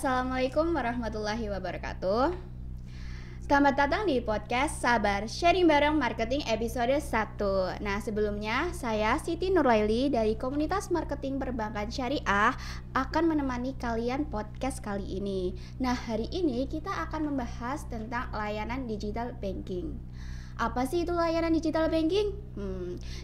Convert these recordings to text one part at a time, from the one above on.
Assalamualaikum warahmatullahi wabarakatuh. Selamat datang di podcast Sabar Sharing Bareng Marketing episode 1. Nah, sebelumnya saya Siti Nurlaili dari komunitas marketing perbankan syariah akan menemani kalian podcast kali ini. Nah, hari ini kita akan membahas tentang layanan digital banking. Apa sih itu layanan digital banking?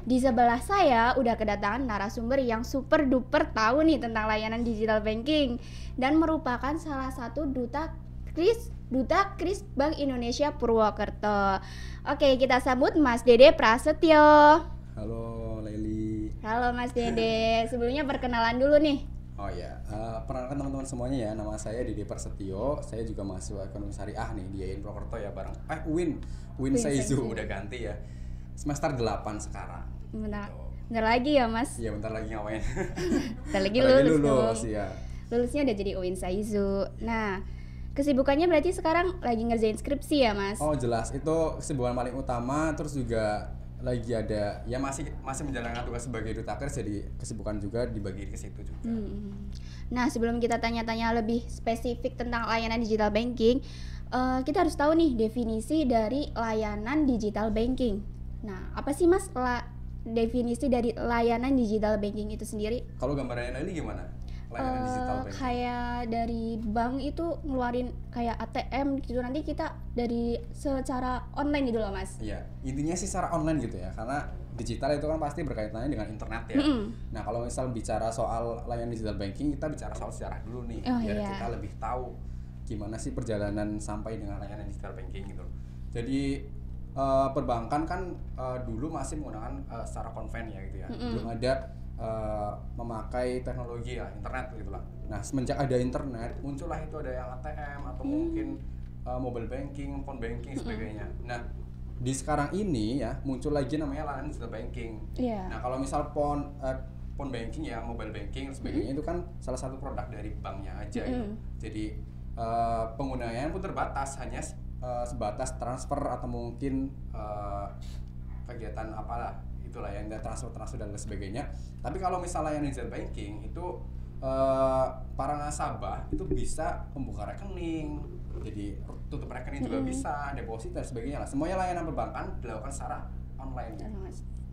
Di sebelah saya udah kedatangan narasumber yang super duper tahu nih tentang layanan digital banking dan merupakan salah satu duta Kris Bank Indonesia Purwokerto. Oke, kita sambut Mas Dede Prasetyo. Halo Leli. Halo Mas Dede. Sebelumnya perkenalan dulu nih. Oh ya, perkenalkan teman-teman semuanya ya. Nama saya Dede Prasetyo. Saya juga mahasiswa ekonomi syariah nih di IAIN Purwokerto ya, bareng Win Saizu udah ganti ya. Semester 8 sekarang. Bentar Gitu. lagi ya Mas. Iya, bentar lagi ngapain? Bentar lagi Bentar lagi lulus ya. Lulusnya udah jadi Win Saizu. Nah, kesibukannya berarti sekarang lagi ngerjain skripsi ya Mas? Oh jelas, itu kesibukan paling utama. Terus juga lagi ada ya masih menjalankan tugas sebagai duta Kris, jadi kesibukan juga dibagi ke situ juga. Nah, sebelum kita tanya-tanya lebih spesifik tentang layanan digital banking, kita harus tahu nih definisi dari layanan digital banking. Nah, apa sih Mas definisi dari layanan digital banking itu sendiri? Kalau gambarannya Leli gimana? Layanan digital banking. Kayak dari bank itu ngeluarin kayak ATM gitu, nanti kita dari secara online gitu loh Mas. Iya, intinya sih secara online gitu ya, karena digital itu kan pasti berkaitannya dengan internet ya. Nah, kalau misal bicara soal layanan digital banking, kita bicara soal sejarah dulu nih, biar kita lebih tahu gimana sih perjalanan sampai dengan layanan digital banking gitu. Jadi perbankan kan dulu masih menggunakan secara konven ya gitu ya, belum ada memakai teknologi ya, internet gitu lah. Nah, semenjak ada internet, muncullah itu ada yang ATM atau mungkin mobile banking, phone banking sebagainya. Nah, di sekarang ini ya muncul lagi namanya layanan digital banking. Nah, kalau misal phone banking ya, mobile banking dan sebagainya itu kan salah satu produk dari banknya aja gitu. Jadi penggunaannya pun terbatas, hanya sebatas transfer atau mungkin kegiatan apalah itulah yang transfer dan sebagainya. Tapi kalau misalnya yang digital banking itu para nasabah itu bisa membuka rekening, jadi tutup rekening juga bisa, deposit dan sebagainya lah. Semuanya layanan perbankan dilakukan secara online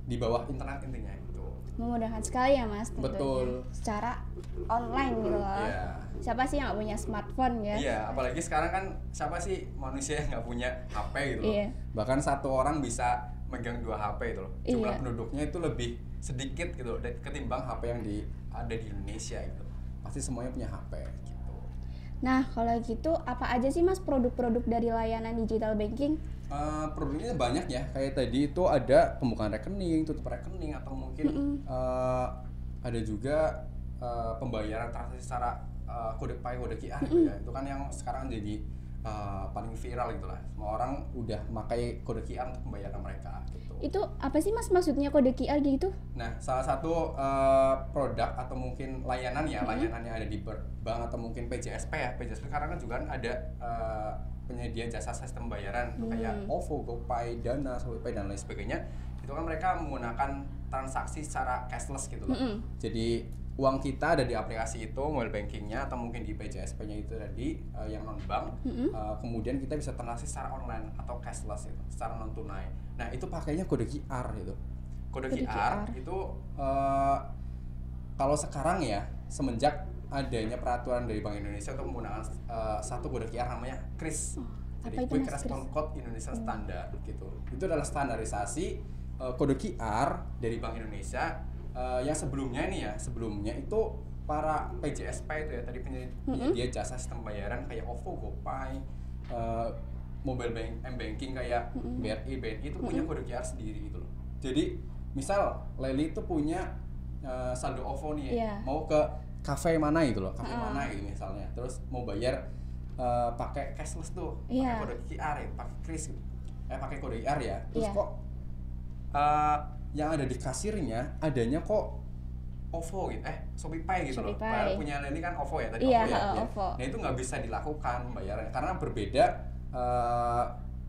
di bawah internet intinya itu. Memudahkan sekali ya Mas tentunya. Betul. Secara online gitu loh. Iya. Siapa sih yang nggak punya smartphone ya? Iya, apalagi sekarang kan siapa sih manusia yang nggak punya HP gitu loh. Iya. Bahkan satu orang bisa megang 2 HP itu loh. Jumlah Iya. penduduknya itu lebih sedikit gitu ketimbang HP yang ada di Indonesia gitu. Pasti semuanya punya HP gitu. Nah, kalau gitu apa aja sih Mas produk-produk dari layanan digital banking? Produknya banyak ya, kayak tadi itu ada pembukaan rekening, tutup rekening, atau mungkin ada juga pembayaran transaksi secara kode QR gitu ya. Itu kan yang sekarang jadi paling viral gitu lah. Semua orang udah memakai kode QR untuk pembayaran mereka gitu. Itu apa sih Mas maksudnya kode QR gitu? Nah, salah satu produk atau mungkin layanan ya, layanan yang ada di bank atau mungkin PJSP ya. PJSP sekarang kan juga ada penyedia jasa sistem pembayaran kayak OVO, GoPay, Dana, ShopeePay dan lain sebagainya. Itu kan mereka menggunakan transaksi secara cashless gitu loh. Jadi uang kita ada di aplikasi itu, mobile bankingnya atau mungkin di PJSP-nya itu tadi yang non bank. Kemudian kita bisa transaksi secara online atau cashless itu, secara non tunai. Nah, itu pakainya kode QR itu. Kode QR itu kalau sekarang ya, semenjak adanya peraturan dari Bank Indonesia untuk menggunakan satu kode QR namanya KRIS. Jadi Quick Response Code Indonesia Standard gitu. Itu adalah standarisasi kode QR dari Bank Indonesia yang sebelumnya itu para PJSP itu ya, tadi penyedia jasa sistem pembayaran kayak OVO, GoPay, mobile banking kayak BRI, BNI itu punya kode QR sendiri gitu loh. Jadi misal Leli itu punya saldo OVO nih ya, mau ke kafe mana gitu loh, mana gitu misalnya, terus mau bayar pakai cashless tuh, pakai kode QR ya, pakai kris gitu, pakai kode QR ya, terus kok yang ada di kasirnya adanya kok OVO gitu, ShopeePay gitu loh. Padahal punya Leli kan OVO ya tadi, OVO ya. OVO. Nah, itu nggak bisa dilakukan pembayarannya karena berbeda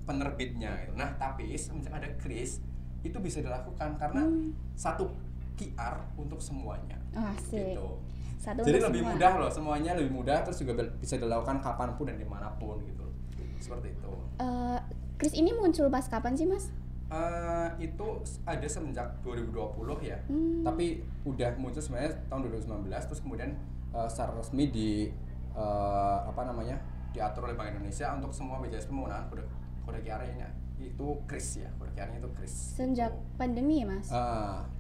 penerbitnya gitu. Nah, tapi semenjak ada kris itu bisa dilakukan karena satu QR untuk semuanya. Asik. Gitu. Jadi lebih mudah loh, semuanya lebih mudah, terus juga bisa dilakukan kapanpun dan dimanapun gitu. Seperti itu. Kris ini muncul pas kapan sih Mas? Itu ada semenjak 2020 ya, tapi udah muncul sebenarnya tahun 2019, terus kemudian secara resmi diatur oleh Bank Indonesia untuk semua BJSP menggunakan kode QR-nya itu kris ya, kode QR-nya itu kris. Sejak pandemi ya Mas?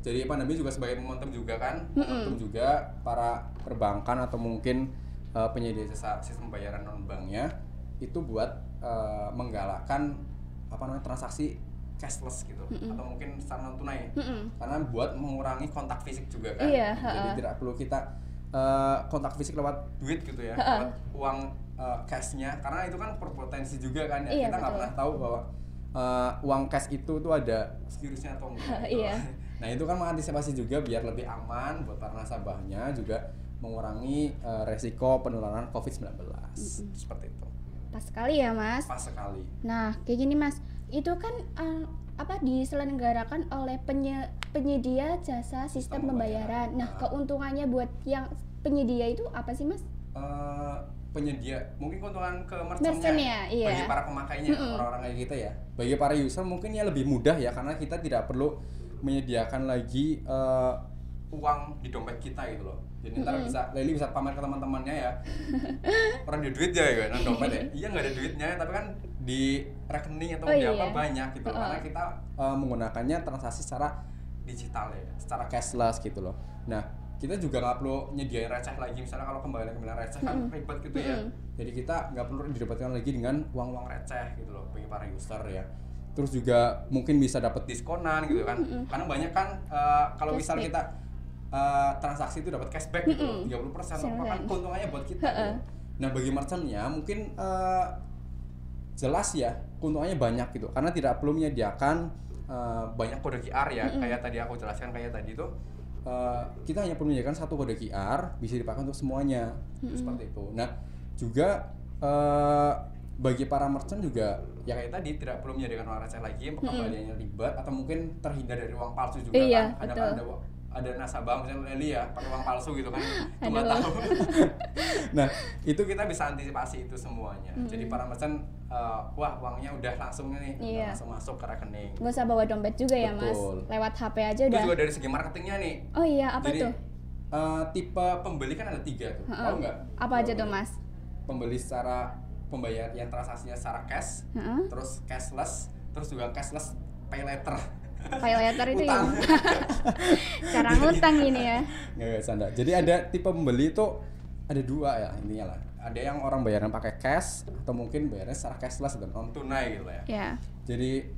Jadi pandemi juga sebagai momentum juga kan, momentum juga para perbankan atau mungkin penyedia jasa sistem pembayaran non banknya itu buat menggalakkan transaksi cashless gitu, atau mungkin secara non tunai, karena buat mengurangi kontak fisik juga kan. Jadi tidak perlu kita kontak fisik lewat duit gitu ya, lewat uang cashnya, karena itu kan berpotensi juga kan ya. Kita nggak pernah tahu bahwa uang cash itu tuh ada virusnya atau enggak gitu. Nah itu kan mengantisipasi juga biar lebih aman buat para nasabahnya, juga mengurangi resiko penularan COVID-19. Seperti itu. Pas sekali ya Mas. Pas sekali. Nah kayak gini Mas, itu kan diselenggarakan oleh penyedia jasa sistem pembayaran. Nah keuntungannya buat yang penyedia itu apa sih Mas? Penyedia mungkin keuntungan ke merchant-nya iya. Bagi para pemakainya, orang-orang kayak kita ya. Bagi para user mungkin ya lebih mudah ya, karena kita tidak perlu menyediakan lagi uang di dompet kita gitu loh. Jadi ntar Leli bisa pamer ke teman-temannya ya, orang ada duit ya kan, dompet ya. Iya nggak ada duitnya, tapi kan di rekening atau di apa banyak gitu. Karena kita menggunakannya transaksi secara digital ya, secara cashless gitu loh. Nah kita juga nggak perlu nyediain receh lagi, misalnya kalau kembali receh kan ribet gitu ya. Jadi kita nggak perlu didapatkan lagi dengan uang-uang receh gitu loh bagi para user ya. Terus juga mungkin bisa dapat diskonan gitu kan, karena banyak kan kalau misal kita transaksi itu dapat cashback gitu loh, 30%, kan keuntungannya buat kita gitu. Nah bagi merchantnya mungkin jelas ya keuntungannya banyak gitu, karena tidak perlu menyediakan banyak kode QR ya, kayak tadi aku jelaskan kayak tadi tuh. Kita hanya perlu menyediakan satu kode QR, bisa dipakai untuk semuanya, seperti itu. Nah juga bagi para merchant juga ya kayak tadi tidak perlu menyediakan uang receh lagi, pengembaliannya ribet atau mungkin terhindar dari uang palsu juga kan. Ada nasabah misalnya Leli ya pakai uang palsu gitu kan, cuma tahu. Nah itu kita bisa antisipasi itu semuanya. Jadi para merchant uangnya udah langsung nih, langsung masuk ke rekening. Nggak usah bawa dompet juga ya Mas, lewat HP aja udah. Itu juga dari segi marketingnya nih. Oh iya, apa jadi, tuh? Tipe pembeli kan ada 3 tuh, tahu nggak? Apa aja tuh Mas? Pembeli secara pembayar yang transaksinya secara cash, terus cashless, terus juga cashless pay later. Pay later itu ya? Cara ngutang ini ya? Nggak canda. Jadi ada tipe pembeli itu ada 2 ya intinya lah. Ada yang orang bayaran pakai cash atau mungkin bayarnya secara cashless dan non tunai gitu ya. Jadi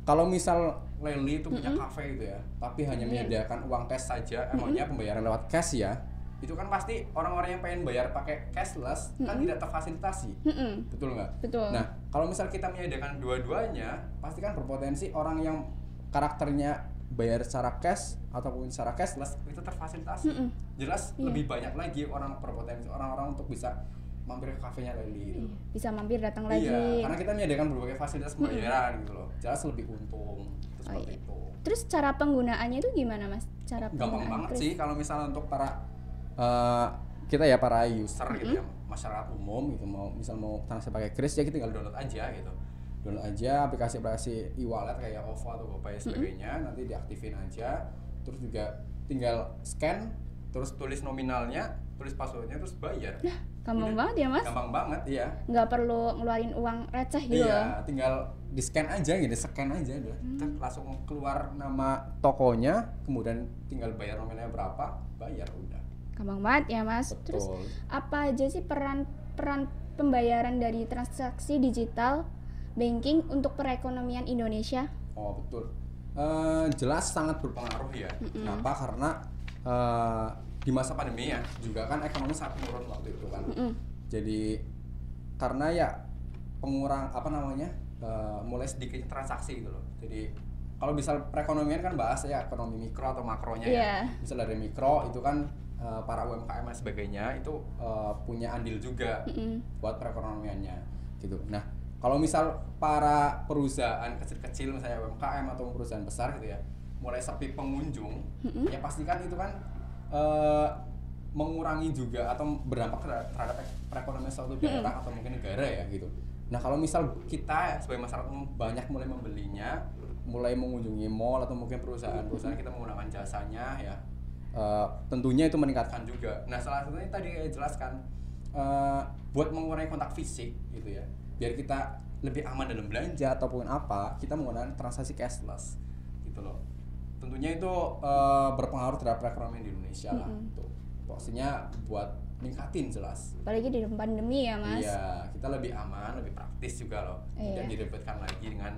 kalau misal Leli itu punya cafe gitu ya, tapi hanya menyediakan uang cash saja, emangnya pembayaran lewat cash ya, itu kan pasti orang-orang yang pengen bayar pakai cashless kan tidak terfasilitasi. Betul nggak? Betul. Nah kalau misal kita menyediakan dua-duanya, pasti kan berpotensi orang yang karakternya bayar secara cash ataupun secara cashless itu terfasilitasi. Jelas lebih banyak lagi orang berpotensi orang-orang untuk bisa mampir ke kafenya Leli gitu. Bisa mampir datang lagi. Iya, karena kita menyediakan berbagai fasilitas pembayaran gitu loh. Jelas lebih untung. Seperti itu. Terus cara penggunaannya itu gimana Mas? Gampang banget sih kalau misalnya untuk para kita ya para user gitu ya, masyarakat umum gitu, mau transaksi pakai kris ya kita tinggal download aja gitu. Download aja aplikasi e-wallet kayak OVO atau GoPay sebagainya, nanti diaktifin aja, terus juga tinggal scan, terus tulis nominalnya, tulis passwordnya, terus bayar. Nah, gampang banget ya Mas? Gampang banget, iya. Nggak perlu ngeluarin uang receh gitu loh. Iya, tinggal di scan aja gitu, scan aja udah. Langsung keluar nama tokonya, kemudian tinggal bayar nominalnya berapa, bayar udah. Gampang banget ya Mas. Betul. Terus apa aja sih peran pembayaran dari transaksi digital banking untuk perekonomian Indonesia? Oh betul, jelas sangat berpengaruh ya. Kenapa? Karena di masa pandemi ya juga kan ekonomi sangat menurun waktu itu kan. Jadi karena ya mulai sedikit transaksi gitu loh. Jadi kalau misal perekonomian kan bahas ya ekonomi mikro atau makronya ya. Misal dari mikro itu kan para UMKM dan sebagainya itu punya andil juga buat perekonomiannya gitu. Nah kalau misal para perusahaan kecil-kecil misalnya UMKM atau perusahaan besar gitu ya mulai sepi pengunjung, ya pastikan itu kan mengurangi juga atau berdampak terhadap perekonomian suatu daerah atau mungkin negara ya gitu. Nah kalau misal kita sebagai masyarakat banyak mulai membelinya, mulai mengunjungi mall atau mungkin perusahaan kita menggunakan jasanya ya, tentunya itu meningkatkan juga. Nah salah satunya tadi saya jelaskan, buat mengurangi kontak fisik gitu ya, biar kita lebih aman dalam belanja ataupun apa, kita menggunakan transaksi cashless gitu loh. Tentunya itu berpengaruh terhadap perekonomian di Indonesia lah gitu. Maksudnya buat ningkatin jelas. Apalagi di pandemi ya Mas. Iya, kita lebih aman, lebih praktis juga loh. Tidak diribetkan lagi dengan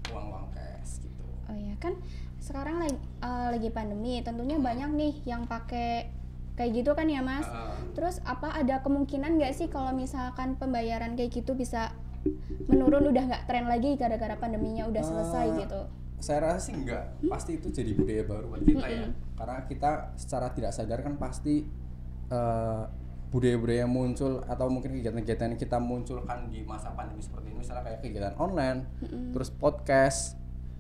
uang cash gitu. Oh iya, kan sekarang lagi pandemi, tentunya banyak nih yang pakai kayak gitu kan ya Mas. Terus apa ada kemungkinan nggak sih kalau misalkan pembayaran kayak gitu bisa menurun, udah nggak tren lagi gara-gara pandeminya udah selesai gitu? Saya rasa sih enggak, pasti itu jadi budaya baru buat kita ya. Karena kita secara tidak sadar kan pasti budaya-budaya yang muncul atau mungkin kegiatan-kegiatan yang kita munculkan di masa pandemi seperti ini, misalnya kayak kegiatan online, terus podcast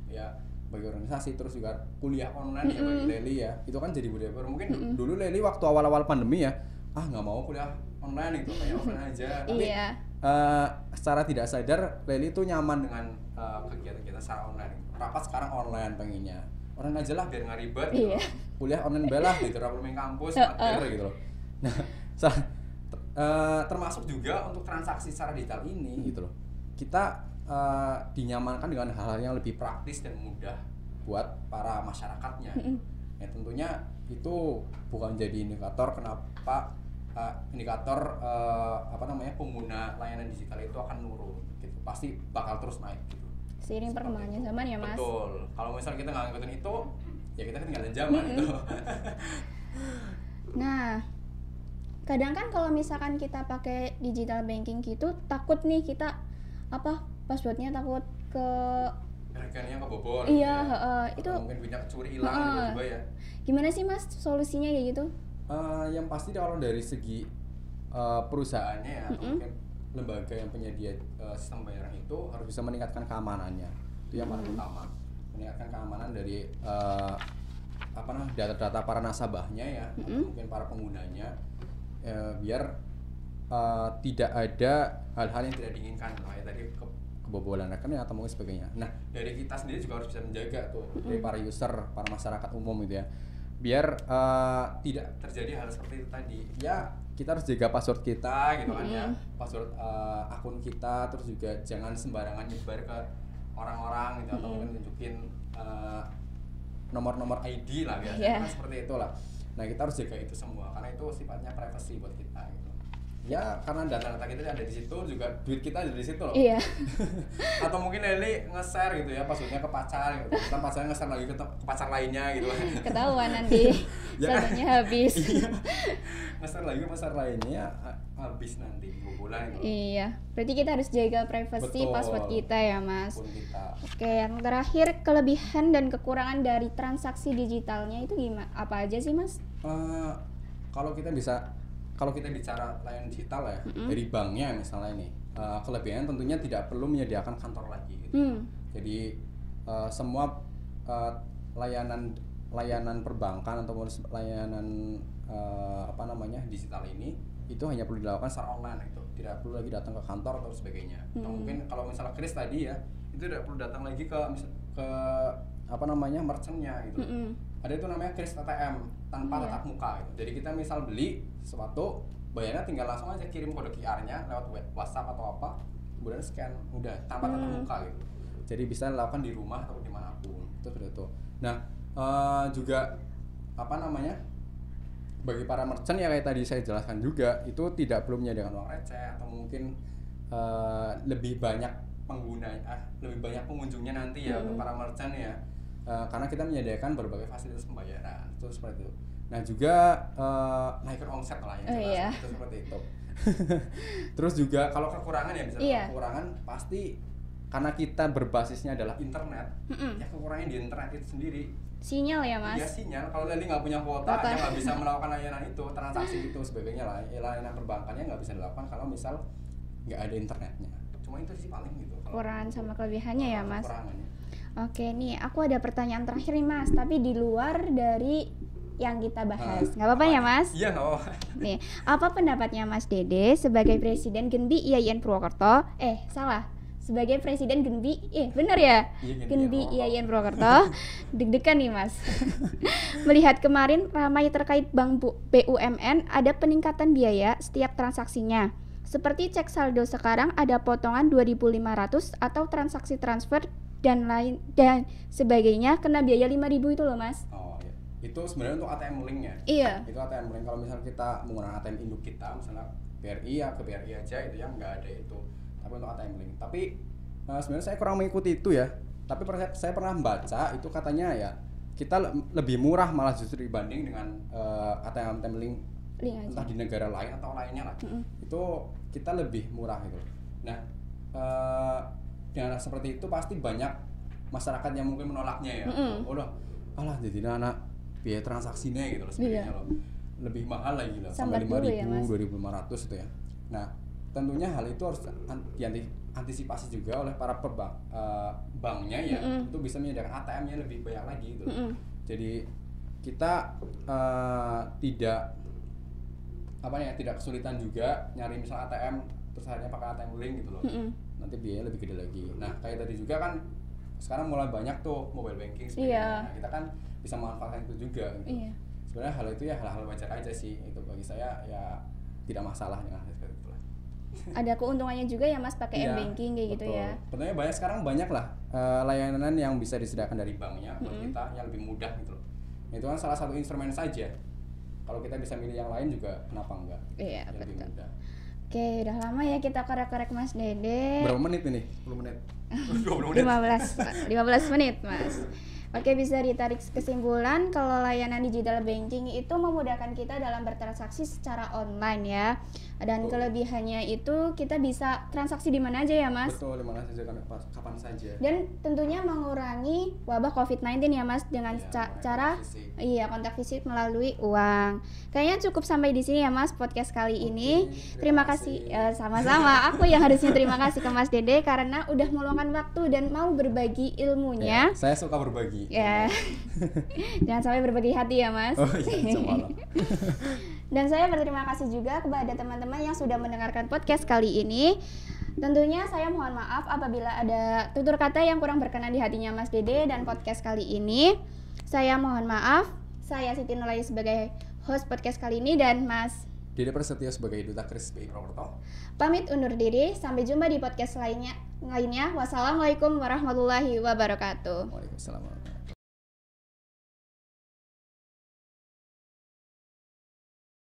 ya bagi organisasi, terus juga kuliah online ya bagi Leli ya, itu kan jadi budaya baru. Mungkin dulu Leli waktu awal-awal pandemi ya, nggak mau kuliah online gitu, kayak offline aja. Tapi secara tidak sadar Leli tuh nyaman dengan kegiatan-kegiatan secara online. Rapat sekarang online pengennya, online aja lah biar nggak ribet gitu. Kuliah online belah gitu, rapat main kampus mager gitu loh. Nah termasuk juga untuk transaksi secara digital ini gitu loh, kita dinyamankan dengan hal-hal yang lebih praktis dan mudah buat para masyarakatnya. Ya tentunya itu bukan jadi indikator kenapa pengguna layanan digital itu akan nurun gitu, pasti bakal terus naik gitu seiring perkembangannya zaman ya Mas. Betul, kalau misal kita nggak ngikutin itu ya kita ketinggalan zaman gitu. Nah kadang kan kalau misalkan kita pakai digital banking gitu, takut nih kita passwordnya takut rekeningnya kebobol. Iya, itu mungkin punya kecuri hilang juga ya. Gimana sih Mas solusinya kayak gitu? Yang pasti kalau dari segi perusahaannya ya, atau mungkin lembaga yang penyedia sistem pembayaran itu harus bisa meningkatkan keamanannya. Itu yang paling utama. Meningkatkan keamanan dari data-data para nasabahnya ya, atau mungkin para penggunanya, biar tidak ada hal-hal yang tidak diinginkan, kayak tadi kebobolan rekening atau mungkin sebagainya. Nah dari kita sendiri juga harus bisa menjaga tuh dari para user, para masyarakat umum gitu ya, biar tidak terjadi hal seperti itu tadi. Ya kita harus jaga password kita gitu kan ya, password akun kita, terus juga jangan sembarangan nyebar ke orang-orang gitu, atau mungkin tunjukin nomor-nomor ID lah biasanya kan seperti itulah. Nah kita harus jaga itu semua karena itu sifatnya privacy buat kita gitu. Ya karena data-data kita ada di situ, juga duit kita ada di situ loh. Iya. Atau mungkin Leli nge-share gitu ya passwordnya ke pacar gitu. Kita pacarnya nge-share lagi ke pacar lainnya gitu. Ketahuan nanti saldonya habis. Iya. Nge-share lagi ke pacar lainnya habis nanti bulan gitu. Iya. Berarti kita harus jaga privasi password kita ya, Mas. Kita. Oke, yang terakhir kelebihan dan kekurangan dari transaksi digitalnya itu gimana? Apa aja sih, Mas? Kalau kita bicara layanan digital ya, dari banknya misalnya ini, kelebihan tentunya tidak perlu menyediakan kantor lagi gitu. Jadi semua layanan perbankan atau layanan digital ini itu hanya perlu dilakukan secara online itu, tidak perlu lagi datang ke kantor atau sebagainya. Atau mungkin kalau misalnya Kris tadi ya, itu tidak perlu datang lagi ke merchantnya gitu. Ada itu namanya Kris ATM tanpa tatap muka gitu. Jadi kita misal beli sesuatu, bayarnya tinggal langsung aja kirim kode QR-nya lewat WhatsApp atau apa, kemudian scan, udah tanpa tatap muka gitu. Jadi bisa dilakukan di rumah atau dimanapun. Itu seperti itu. Nah juga bagi para merchant ya kayak tadi saya jelaskan juga, itu tidak perlu menyediakan uang receh atau mungkin lebih banyak pengunjungnya nanti ya untuk para merchant ya, karena kita menyediakan berbagai fasilitas pembayaran itu seperti itu. Nah juga naikkan omset lah yang jelas itu seperti itu. Terus juga kalau kekurangan ya kekurangan pasti karena kita berbasisnya adalah internet, ya kekurangan di internet itu sendiri. Sinyal ya Mas? Ya sinyal, kalau Leli nggak punya kuota, ya nggak bisa melakukan layanan itu, transaksi itu sebagainya lah, layanan perbankannya nggak bisa dilakukan kalau misal nggak ada internetnya. Cuma itu sih paling gitu. Kekurangan sama kelebihannya ya Mas? Oke nih, aku ada pertanyaan terakhir nih Mas, tapi di luar dari yang kita bahas. Nggak apa-apa ya Mas? Iya nggak apa-apa. Nih, apa pendapatnya Mas Dede sebagai Presiden Genbi IAIN Purwokerto? Sebagai Presiden Genbi, bener ya? Genbi IAIN Purwokerto. Deg-degan nih Mas. Melihat kemarin ramai terkait Bank BUMN ada peningkatan biaya setiap transaksinya. Seperti cek saldo sekarang ada potongan 2.500 atau transaksi transfer dan lain dan sebagainya kena biaya 5.000 itu loh Mas. Oh iya. Itu sebenarnya untuk ATM link ya. Iya. Itu ATM link kalau misalnya kita menggunakan ATM induk kita, misalnya BRI ya ke BRI aja itu yang nggak ada itu. Tapi untuk ATM link. Tapi sebenarnya saya kurang mengikuti itu ya. Tapi saya pernah baca itu katanya ya kita lebih murah malah justru dibanding dengan ATM link entah di negara lain atau lainnya lah. Itu kita lebih murah gitu. Nah, dengan seperti itu pasti banyak masyarakat yang mungkin menolaknya ya. Alah jadi anak biaya transaksinya gitu loh sebenarnya loh. Lebih mahal lagi loh sampai 5.000, 2.500 itu ya. Nah, tentunya hal itu harus diantisipasi juga oleh para banknya ya. Untuk bisa menyediakan ATM-nya lebih banyak lagi gitu. Jadi kita tidak kesulitan juga nyari misal ATM terus hanya pakai ATM link gitu loh. Nanti biayanya lebih gede lagi. Nah, kayak tadi juga kan sekarang mulai banyak tuh mobile banking sebenarnya. Nah, kita kan bisa memanfaatkan itu juga gitu. Sebenarnya hal itu ya hal-hal wajar aja sih. Itu bagi saya ya tidak masalah dengan hal seperti itu lah. Ada keuntungannya juga ya Mas pakai m-banking kayak gitu ya. Sebenarnya sekarang banyak lah layanan yang bisa disediakan dari banknya buat kita yang lebih mudah gitu loh. Itu kan salah satu instrumen saja. Kalau kita bisa milih yang lain juga kenapa enggak? Iya, lebih mudah. Oke, udah lama ya kita korek-korek Mas Dede. Berapa menit ini? 10 menit? 20 menit? 15 menit Mas. Oke, bisa ditarik kesimpulan kalau layanan digital banking itu memudahkan kita dalam bertransaksi secara online ya. Dan kelebihannya itu kita bisa transaksi di mana aja ya Mas? Betul, di mana saja, kapan saja. Dan tentunya mengurangi wabah COVID-19 ya Mas dengan cara kontak fisik melalui uang. Kayaknya cukup sampai di sini ya Mas podcast kali ini. Terima kasih. Sama-sama. Aku yang harusnya terima kasih ke Mas Dede karena udah meluangkan waktu dan mau berbagi ilmunya. Saya suka berbagi. Ya. Jangan sampai berbagi hati ya Mas. Oh iya, coba. Dan saya berterima kasih juga kepada teman-teman yang sudah mendengarkan podcast kali ini. Tentunya saya mohon maaf apabila ada tutur kata yang kurang berkenan di hatinya Mas Dede dan podcast kali ini. Saya mohon maaf. Saya Siti Nurlaili sebagai host podcast kali ini dan Mas Dede Prasetyo sebagai Duta Kris BI Purwokerto. Pamit undur diri. Sampai jumpa di podcast lainnya. Wassalamualaikum warahmatullahi wabarakatuh. Waalaikumsalam.